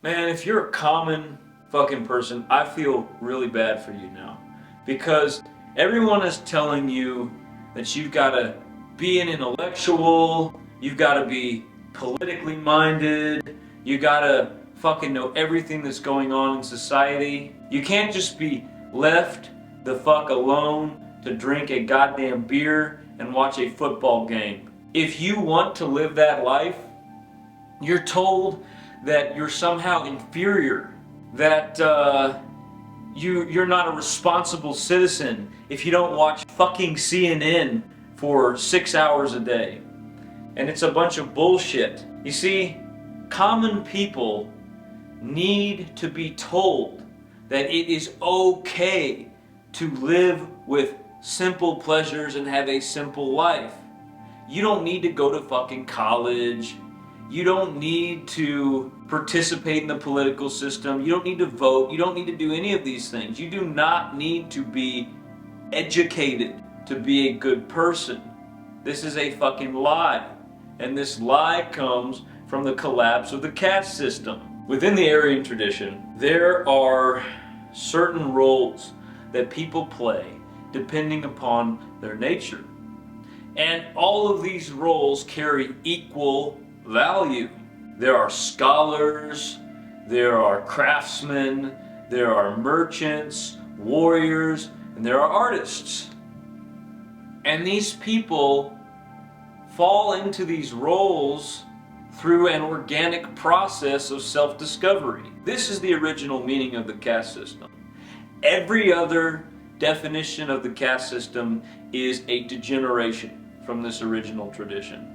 Man, if you're a common fucking person, I feel really bad for you now. Because everyone is telling you that you've got to be an intellectual, you've got to be politically minded, you got to fucking know everything that's going on in society. You can't just be left the fuck alone to drink a goddamn beer and watch a football game. If you want to live that life, you're told that you're somehow inferior, that you're not a responsible citizen if you don't watch fucking CNN for 6 hours a day. And it's a bunch of bullshit. You see, common people need to be told that it is okay to live with simple pleasures and have a simple life. You don't need to go to fucking college. You don't need to participate in the political system. You don't need to vote. You don't need to do any of these things. You do not need to be educated to be a good person. This is a fucking lie. And this lie comes from the collapse of the caste system. Within the Aryan tradition, there are certain roles that people play depending upon their nature. And all of these roles carry equal value. There are scholars, there are craftsmen, there are merchants, warriors, and there are artists. And these people fall into these roles through an organic process of self-discovery. This is the original meaning of the caste system. Every other definition of the caste system is a degeneration from this original tradition.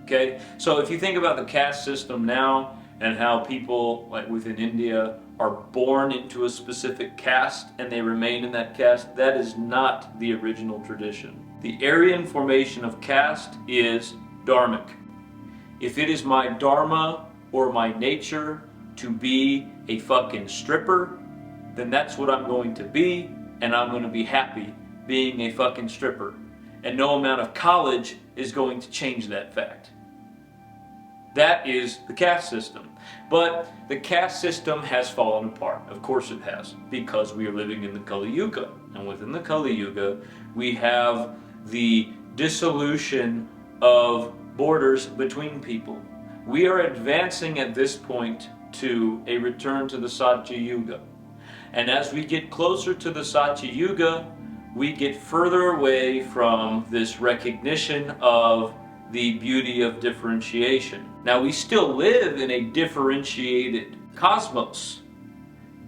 Okay, so if you think about the caste system now and how people like within India are born into a specific caste and they remain in that caste, that is not the original tradition. The Aryan formation of caste is dharmic. If it is my dharma or my nature to be a fucking stripper, then that's what I'm going to be, and I'm going to be happy being a fucking stripper. And no amount of college is going to change that fact. That is the caste system. But the caste system has fallen apart. Of course it has, because we are living in the Kali Yuga. And within the Kali Yuga, we have the dissolution of borders between people. We are advancing at this point to a return to the Satya Yuga. And as we get closer to the Satya Yuga, we get further away from this recognition of the beauty of differentiation. Now, we still live in a differentiated cosmos,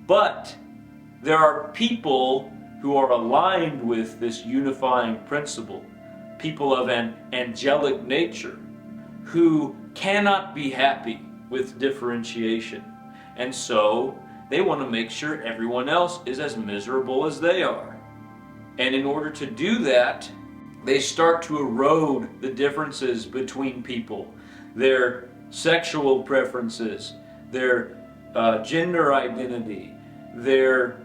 but there are people who are aligned with this unifying principle, people of an angelic nature, who cannot be happy with differentiation. And so they want to make sure everyone else is as miserable as they are. And in order to do that, they start to erode the differences between people, their sexual preferences, their gender identity, their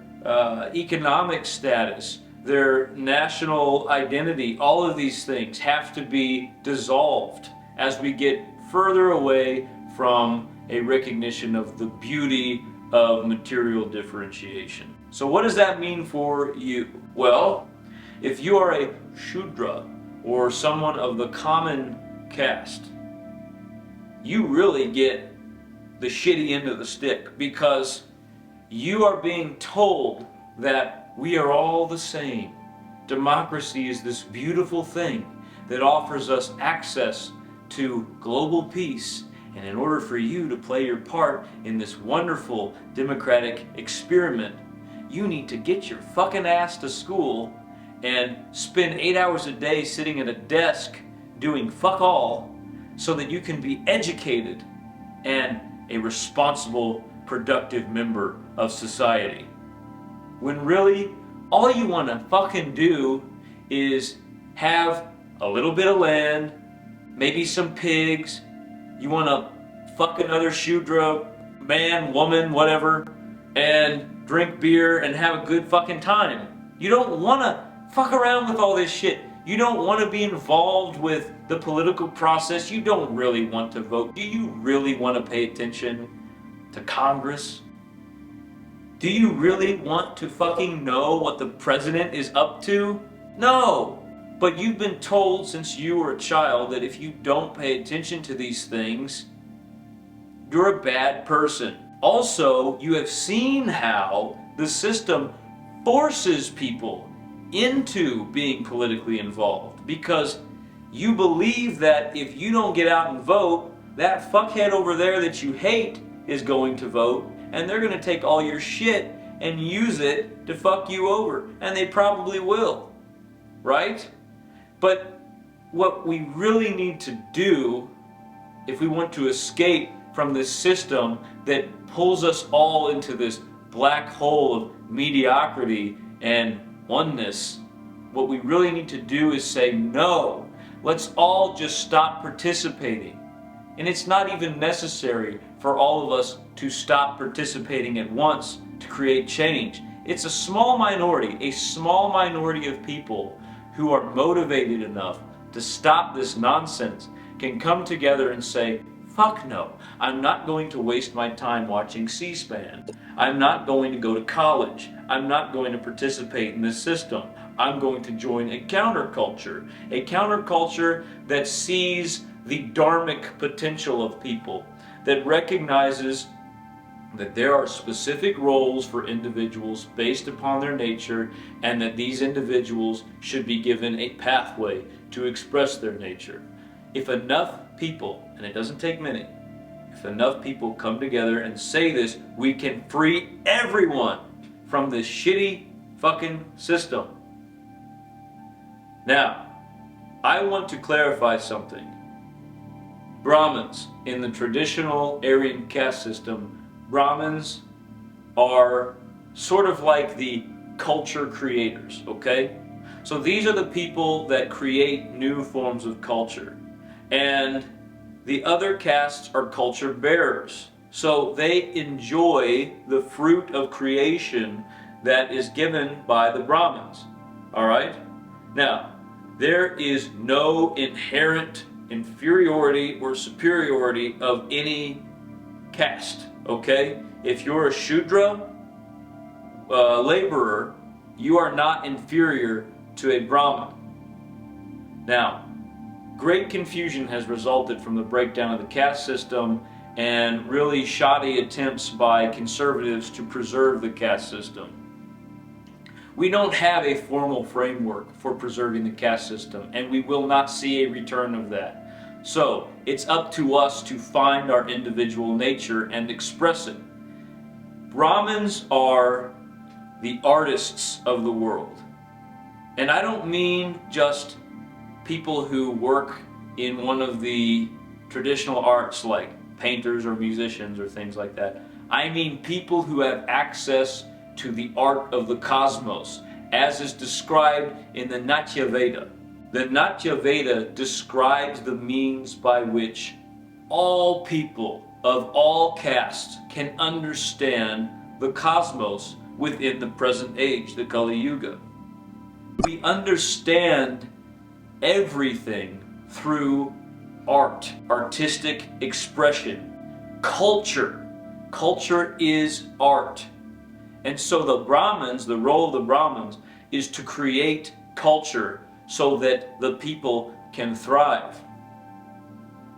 economic status, their national identity. All of these things have to be dissolved as we get further away from a recognition of the beauty of material differentiation. So what does that mean for you? Well, if you are a Shudra or someone of the common caste, you really get the shitty end of the stick, because you are being told that we are all the same. Democracy is this beautiful thing that offers us access to global peace, and in order for you to play your part in this wonderful democratic experiment, you need to get your fucking ass to school and spend 8 hours a day sitting at a desk doing fuck all so that you can be educated and a responsible, productive member of society. When really, all you want to fucking do is have a little bit of land, maybe some pigs, you want to fuck another Shudra, man, woman, whatever, and drink beer and have a good fucking time. You don't want to fuck around with all this shit. You don't want to be involved with the political process. You don't really want to vote. Do you really want to pay attention to Congress? Do you really want to fucking know what the president is up to? No! But you've been told since you were a child that if you don't pay attention to these things, you're a bad person. Also, you have seen how the system forces people into being politically involved because you believe that if you don't get out and vote, that fuckhead over there that you hate is going to vote, and they're going to take all your shit and use it to fuck you over. And they probably will. Right? But what we really need to do, if we want to escape from this system that pulls us all into this black hole of mediocrity and oneness, what we really need to do is say, no, let's all just stop participating. And it's not even necessary for all of us to stop participating at once to create change. It's a small minority of people who are motivated enough to stop this nonsense can come together and say, fuck no, I'm not going to waste my time watching C-SPAN. I'm not going to go to college. I'm not going to participate in this system. I'm going to join a counterculture that sees the dharmic potential of people, that recognizes that there are specific roles for individuals based upon their nature, and that these individuals should be given a pathway to express their nature. If enough people, and it doesn't take many, if enough people come together and say this, we can free everyone from this shitty fucking system. Now, I want to clarify something. Brahmins, in the traditional Aryan caste system, Brahmins are sort of like the culture creators, okay? So these are the people that create new forms of culture. And the other castes are culture bearers. So they enjoy the fruit of creation that is given by the Brahmins. Alright? Now, there is no inherent inferiority or superiority of any caste. Okay? If you're a Shudra laborer, you are not inferior to a Brahmin. Now, great confusion has resulted from the breakdown of the caste system and really shoddy attempts by conservatives to preserve the caste system. We don't have a formal framework for preserving the caste system, and we will not see a return of that. So, it's up to us to find our individual nature and express it. Brahmins are the artists of the world. And I don't mean just people who work in one of the traditional arts like painters or musicians or things like that. I mean people who have access to the art of the cosmos, as is described in the 𝕿𝖎𝖌𝖊. The 𝕿𝖎𝖌𝖊 describes the means by which all people of all castes can understand the cosmos within the present age, the Kali Yuga. We understand everything through art, artistic expression, culture. Culture is art. And so the Brahmins, the role of the Brahmins is to create culture so that the people can thrive.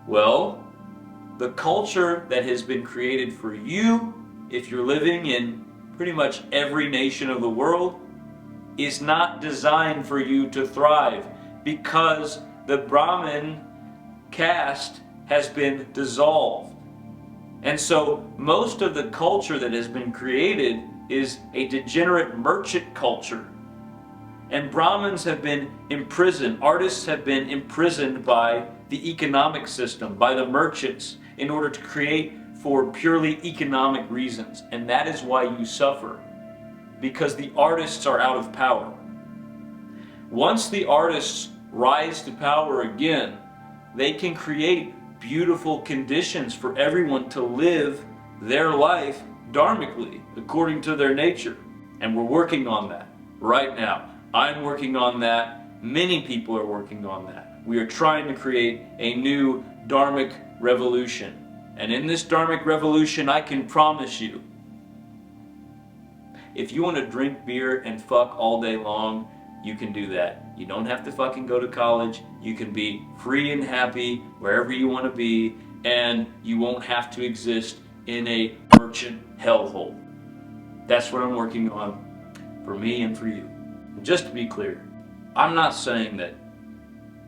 Well, the culture that has been created for you, if you're living in pretty much every nation of the world, is not designed for you to thrive because the Brahmin caste has been dissolved. And so most of the culture that has been created is a degenerate merchant culture. And Brahmins have been imprisoned, artists have been imprisoned by the economic system, by the merchants, in order to create for purely economic reasons. And that is why you suffer, because the artists are out of power. Once the artists rise to power again, they can create beautiful conditions for everyone to live their life dharmically, according to their nature. And we're working on that right now. I'm working on that. Many people are working on that. We are trying to create a new dharmic revolution. And in this dharmic revolution, I can promise you, if you want to drink beer and fuck all day long, you can do that. You don't have to fucking go to college. You can be free and happy wherever you want to be, and you won't have to exist in a merchant hellhole. That's what I'm working on for me and for you. And just to be clear, I'm not saying that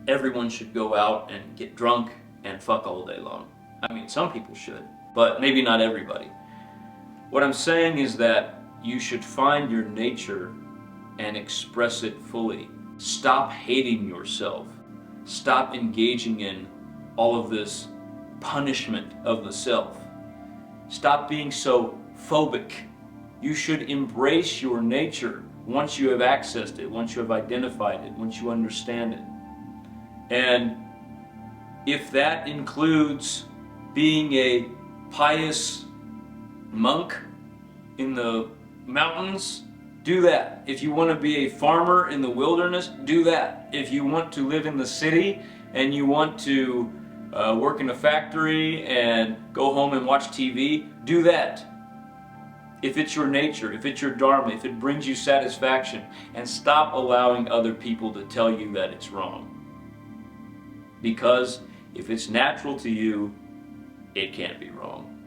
everyone should go out and get drunk and fuck all day long. I mean, some people should, but maybe not everybody. What I'm saying is that you should find your nature and express it fully. Stop hating yourself. Stop engaging in all of this punishment of the self. Stop being so phobic. You should embrace your nature once you have accessed it, once you have identified it, once you understand it. And if that includes being a pious monk in the mountains, do that. If you want to be a farmer in the wilderness, do that. If you want to live in the city and you want to work in a factory and go home and watch TV, do that. If it's your nature, if it's your dharma, if it brings you satisfaction, and stop allowing other people to tell you that it's wrong. Because if it's natural to you, it can't be wrong.